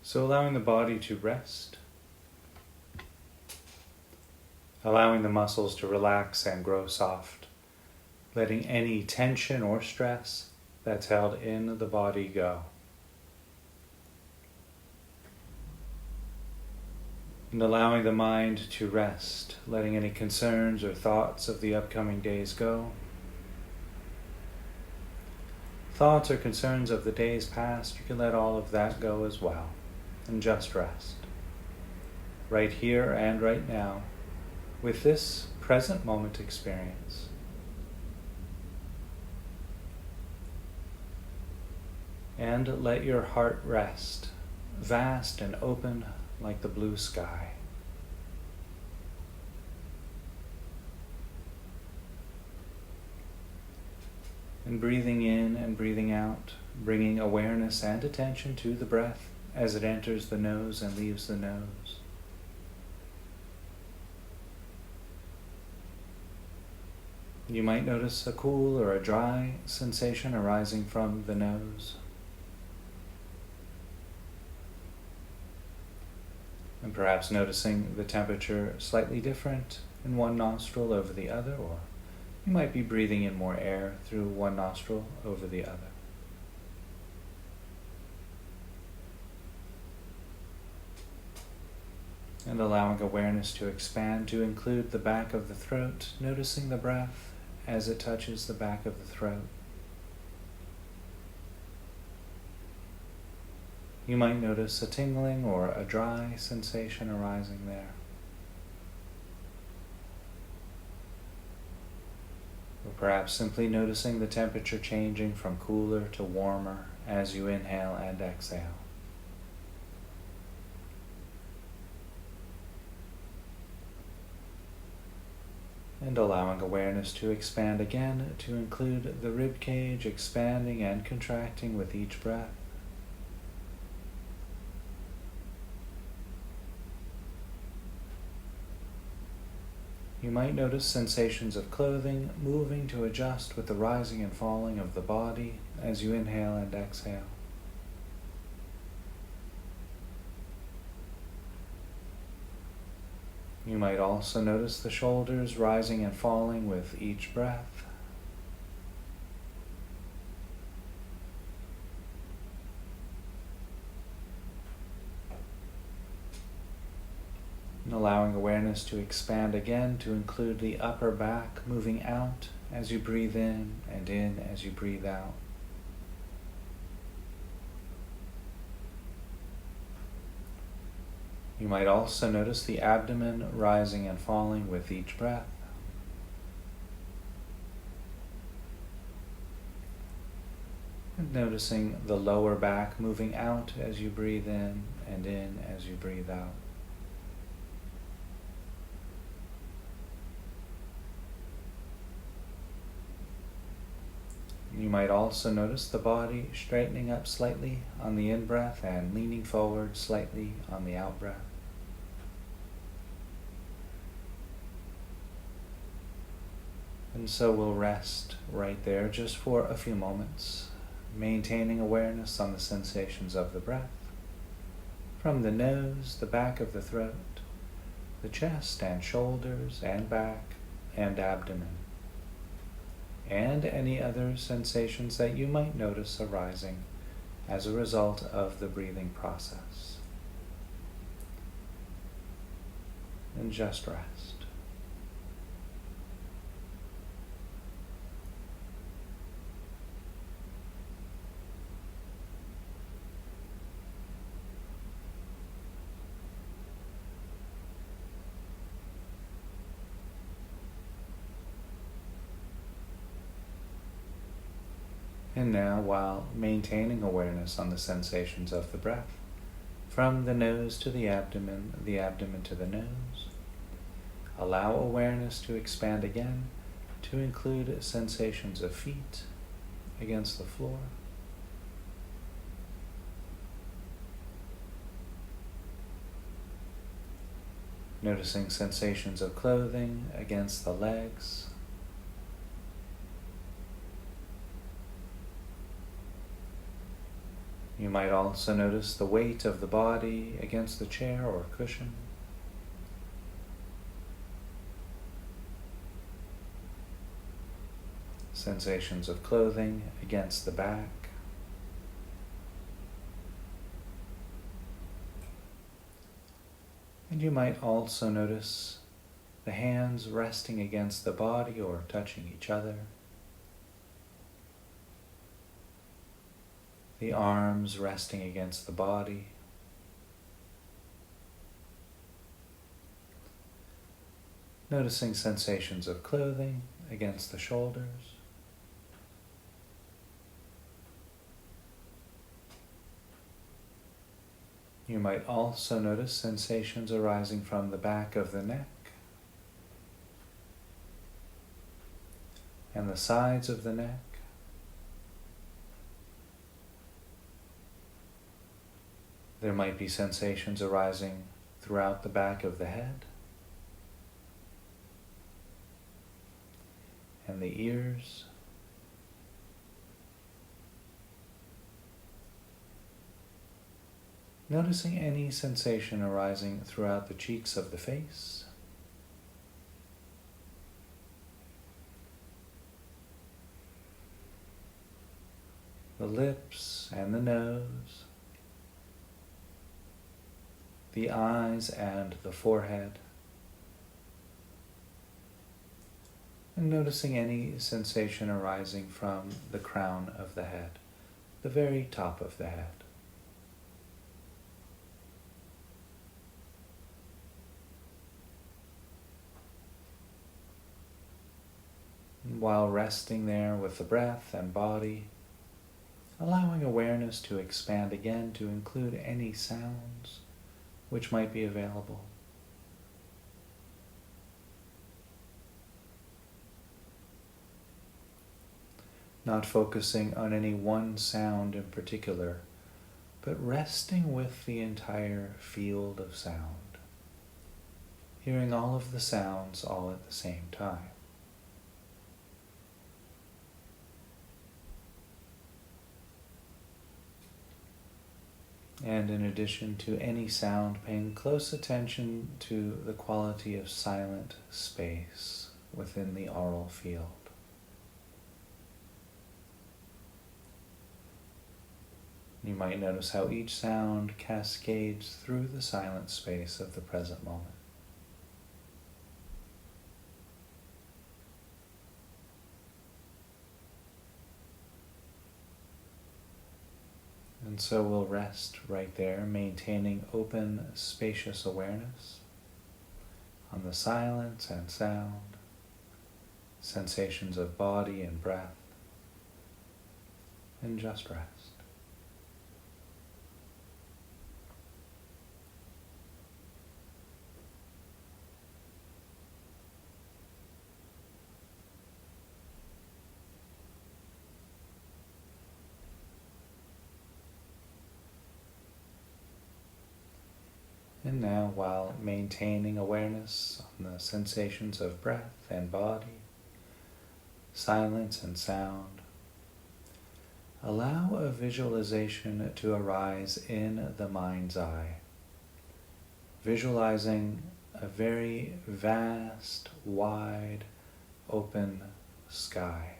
So allowing the body to rest, allowing the muscles to relax and grow soft, letting any tension or stress that's held in the body go. And allowing the mind to rest, letting any concerns or thoughts of the upcoming days go. Thoughts or concerns of the days past, you can let all of that go as well, and just rest. Right here and right now, with this present moment experience. And let your heart rest, vast and open like the blue sky. And breathing in and breathing out, bringing awareness and attention to the breath as it enters the nose and leaves the nose. You might notice a cool or a dry sensation arising from the nose. And perhaps noticing the temperature slightly different in one nostril over the other, or you might be breathing in more air through one nostril over the other. And allowing awareness to expand to include the back of the throat, noticing the breath as it touches the back of the throat. You might notice a tingling or a dry sensation arising there. Or perhaps simply noticing the temperature changing from cooler to warmer as you inhale and exhale. And allowing awareness to expand again to include the rib cage expanding and contracting with each breath. You might notice sensations of clothing moving to adjust with the rising and falling of the body as you inhale and exhale. You might also notice the shoulders rising and falling with each breath. And allowing awareness to expand again to include the upper back moving out as you breathe in as you breathe out. You might also notice the abdomen rising and falling with each breath. And noticing the lower back moving out as you breathe in as you breathe out. You might also notice the body straightening up slightly on the in-breath and leaning forward slightly on the out-breath. And so we'll rest right there just for a few moments, maintaining awareness on the sensations of the breath, from the nose, the back of the throat, the chest and shoulders and back and abdomen, and any other sensations that you might notice arising as a result of the breathing process. And just rest. And now, while maintaining awareness on the sensations of the breath, from the nose to the abdomen to the nose, allow awareness to expand again to include sensations of feet against the floor, noticing sensations of clothing against the legs, You might also notice the weight of the body against the chair or cushion. Sensations of clothing against the back. And you might also notice the hands resting against the body or touching each other. The arms resting against the body. Noticing sensations of clothing against the shoulders. You might also notice sensations arising from the back of the neck and the sides of the neck. There might be sensations arising throughout the back of the head and the ears. Noticing any sensation arising throughout the cheeks of the face. The lips and the nose. The eyes and the forehead. And noticing any sensation arising from the crown of the head, the very top of the head. While resting there with the breath and body, allowing awareness to expand again to include any sounds which might be available. Not focusing on any one sound in particular, but resting with the entire field of sound, hearing all of the sounds all at the same time. And in addition to any sound, paying close attention to the quality of silent space within the aural field. You might notice how each sound cascades through the silent space of the present moment. And so we'll rest right there, maintaining open, spacious awareness on the silence and sound, sensations of body and breath, and just rest. And now, while maintaining awareness on the sensations of breath and body, silence and sound, allow a visualization to arise in the mind's eye, visualizing a very vast, wide, open sky.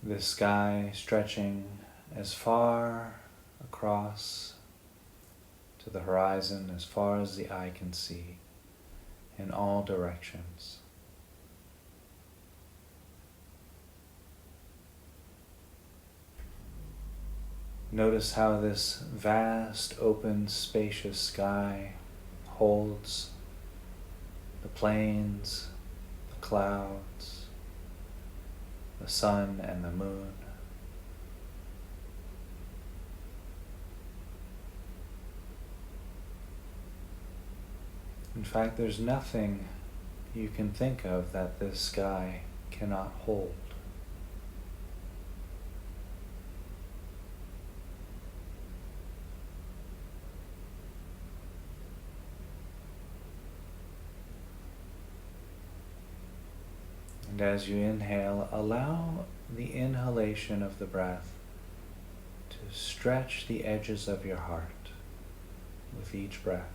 The sky stretching as far across to the horizon, as far as the eye can see, in all directions. Notice how this vast, open, spacious sky holds the plains, the clouds, the sun and the moon. In fact, there's nothing you can think of that this sky cannot hold. And as you inhale, allow the inhalation of the breath to stretch the edges of your heart with each breath,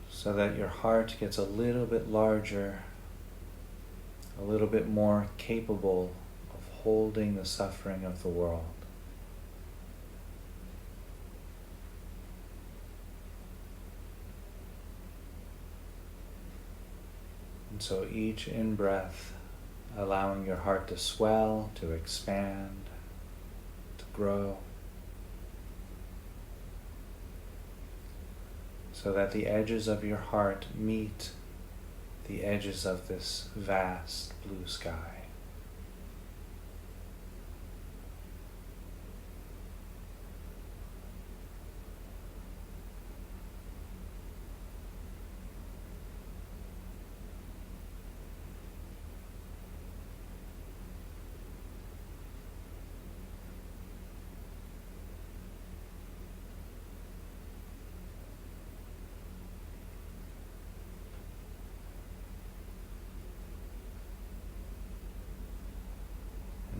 so that your heart gets a little bit larger, a little bit more capable of holding the suffering of the world. And so each in-breath, allowing your heart to swell, to expand, to grow, so that the edges of your heart meet the edges of this vast blue sky.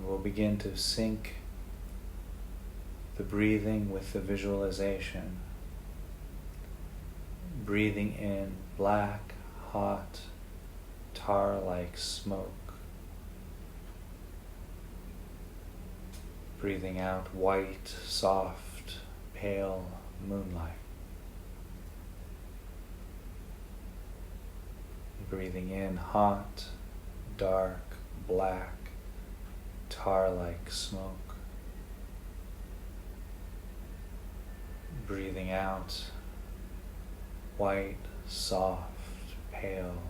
We'll begin to sync the breathing with the visualization. Breathing in black, hot, tar-like smoke. Breathing out white, soft, pale moonlight. Breathing in hot, dark, black, tar-like smoke. Breathing out white, soft, pale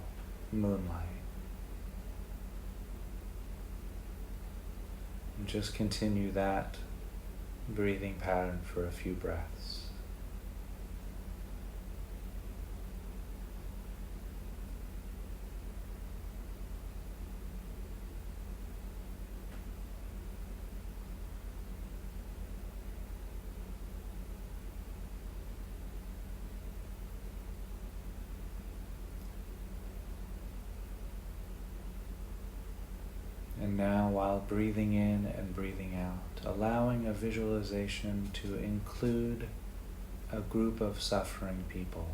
moonlight. And just continue that breathing pattern for a few breaths. And now, while breathing in and breathing out, allowing a visualization to include a group of suffering people.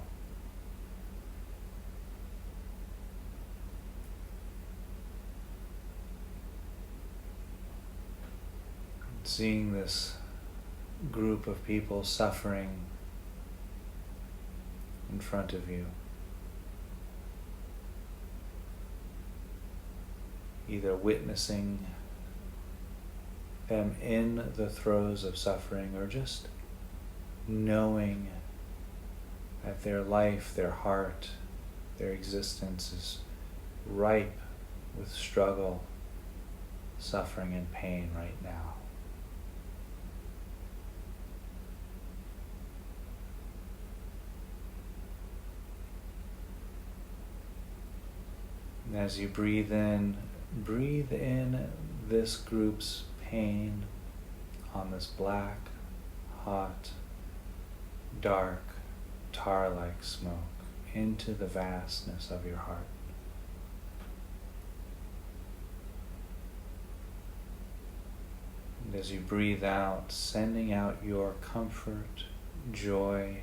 Seeing this group of people suffering in front of you. Either witnessing them in the throes of suffering or just knowing that their life, their heart, their existence is ripe with struggle, suffering, and pain right now. And as you breathe in this group's pain on this black, hot, dark, tar-like smoke into the vastness of your heart. And as you breathe out, sending out your comfort, joy,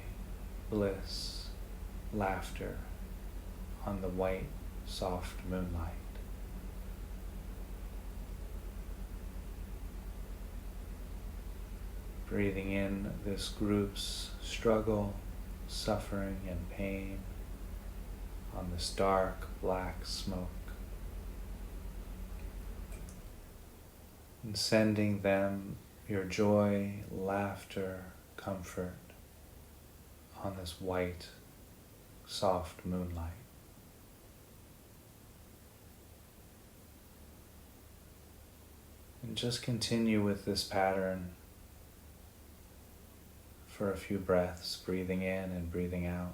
bliss, laughter on the white, soft moonlight. Breathing in this group's struggle, suffering, and pain on this dark, black smoke. And sending them your joy, laughter, comfort on this white, soft moonlight. And just continue with this pattern for a few breaths, breathing in and breathing out.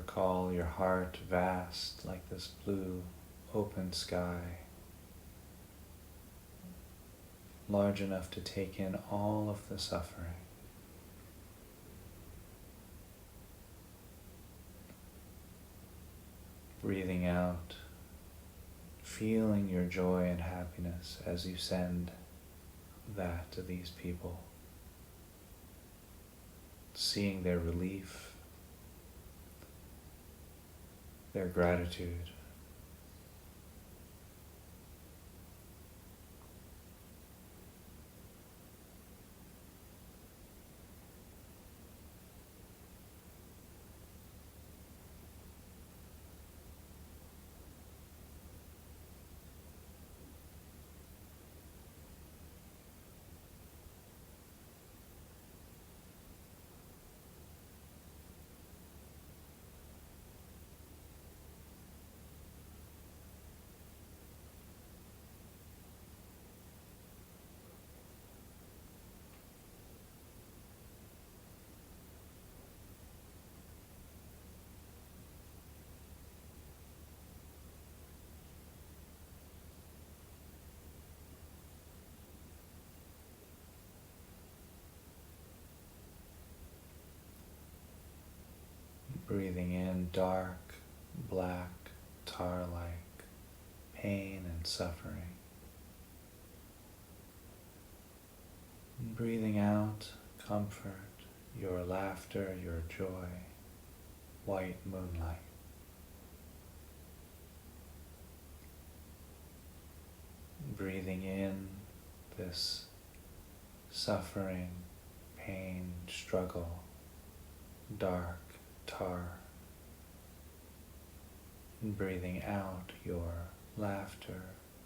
Recall your heart vast like this blue open sky, large enough to take in all of the suffering. Breathing out, feeling your joy and happiness as you send that to these people, seeing their relief, their gratitude. Breathing in dark, black, tar-like pain and suffering. And breathing out comfort, your laughter, your joy, white moonlight. Breathing in this suffering, pain, struggle, dark, tar, and breathing out your laughter,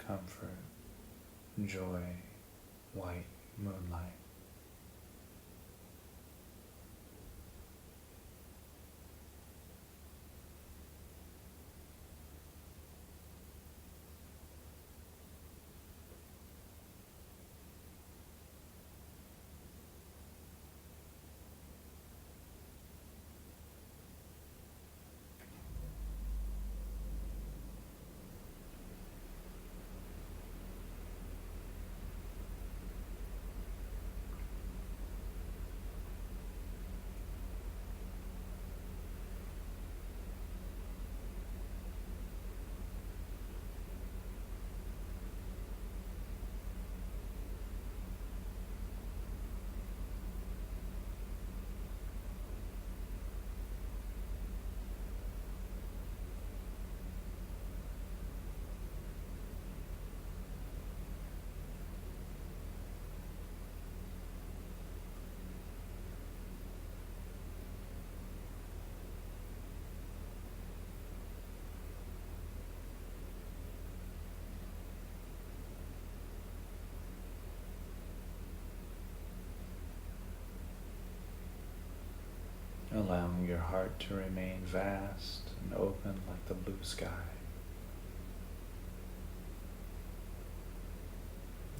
comfort, joy, white moonlight. Allowing your heart to remain vast and open like the blue sky.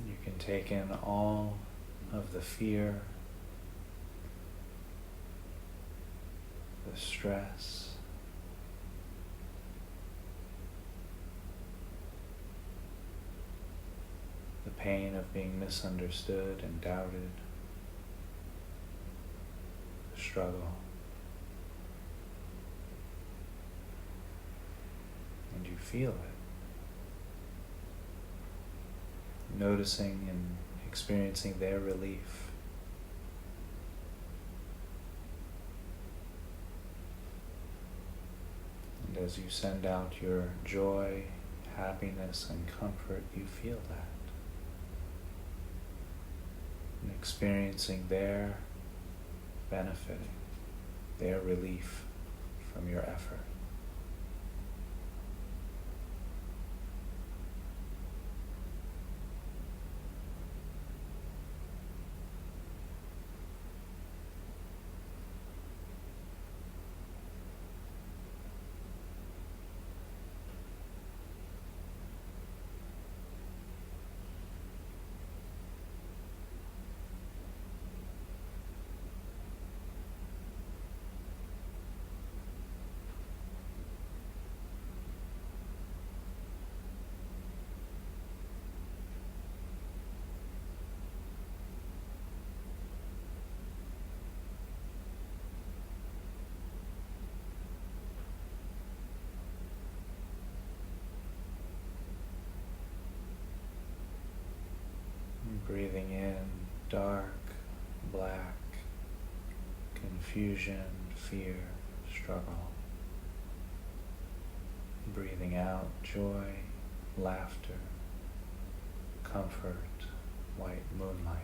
You can take in all of the fear, the stress, the pain of being misunderstood and doubted, the struggle. And you feel it. Noticing and experiencing their relief. And as you send out your joy, happiness, and comfort, you feel that. And experiencing their benefiting, their relief from your effort. Breathing in dark, black, confusion, fear, struggle. Breathing out joy, laughter, comfort, white moonlight.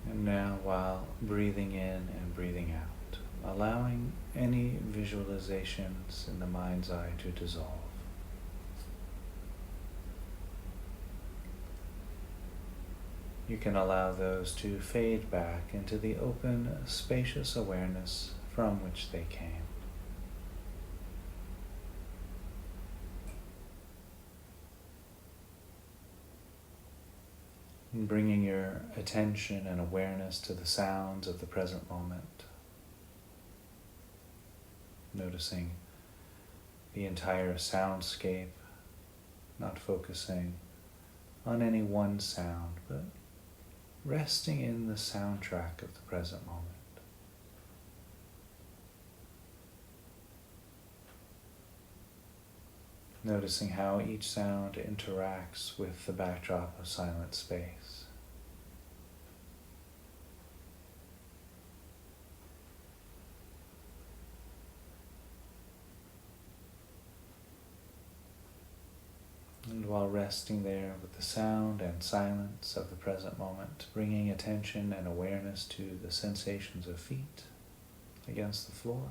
And now, while breathing in and breathing out, allowing any visualizations in the mind's eye to dissolve. You can allow those to fade back into the open, spacious awareness from which they came. And bringing your attention and awareness to the sounds of the present moment. Noticing the entire soundscape, not focusing on any one sound, but resting in the soundtrack of the present moment. Noticing how each sound interacts with the backdrop of silent space. And while resting there with the sound and silence of the present moment, bringing attention and awareness to the sensations of feet against the floor.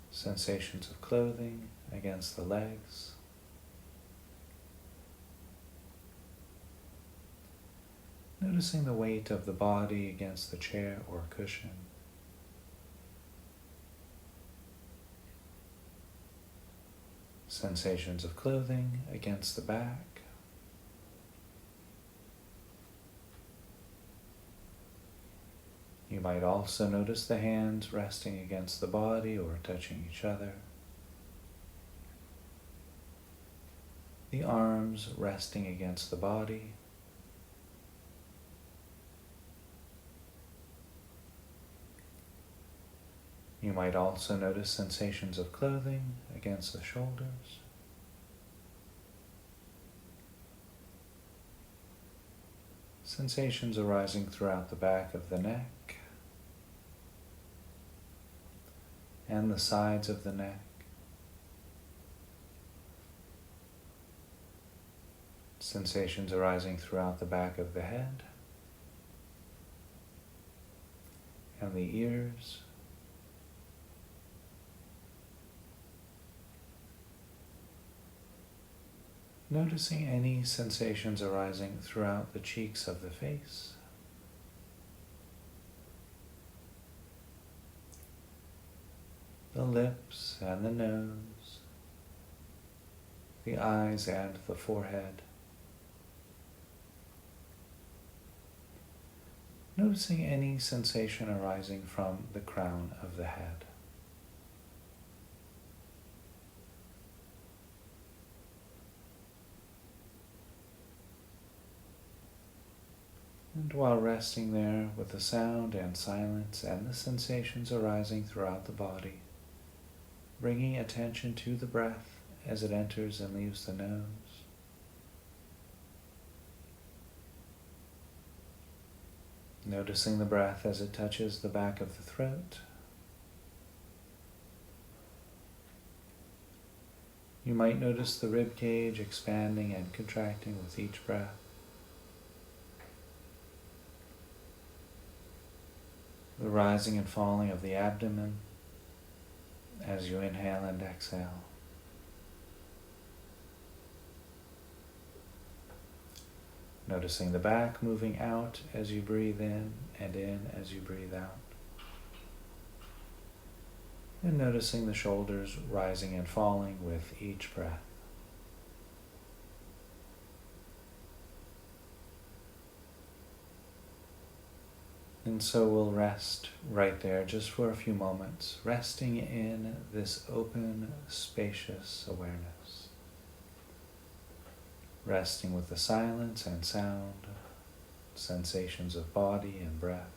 Sensations of clothing against the legs. Noticing the weight of the body against the chair or cushion. Sensations of clothing against the back. You might also notice the hands resting against the body or touching each other. The arms resting against the body. You might also notice sensations of clothing against the shoulders. Sensations arising throughout the back of the neck and the sides of the neck. Sensations arising throughout the back of the head and the ears. Noticing any sensations arising throughout the cheeks of the face. The lips and the nose, the eyes and the forehead. Noticing any sensation arising from the crown of the head. And while resting there with the sound and silence and the sensations arising throughout the body, bringing attention to the breath as it enters and leaves the nose. Noticing the breath as it touches the back of the throat. You might notice the rib cage expanding and contracting with each breath. The rising and falling of the abdomen as you inhale and exhale. Noticing the back moving out as you breathe in as you breathe out. And noticing the shoulders rising and falling with each breath. And so we'll rest right there just for a few moments, resting in this open, spacious awareness. Resting with the silence and sound, sensations of body and breath,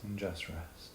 and just rest.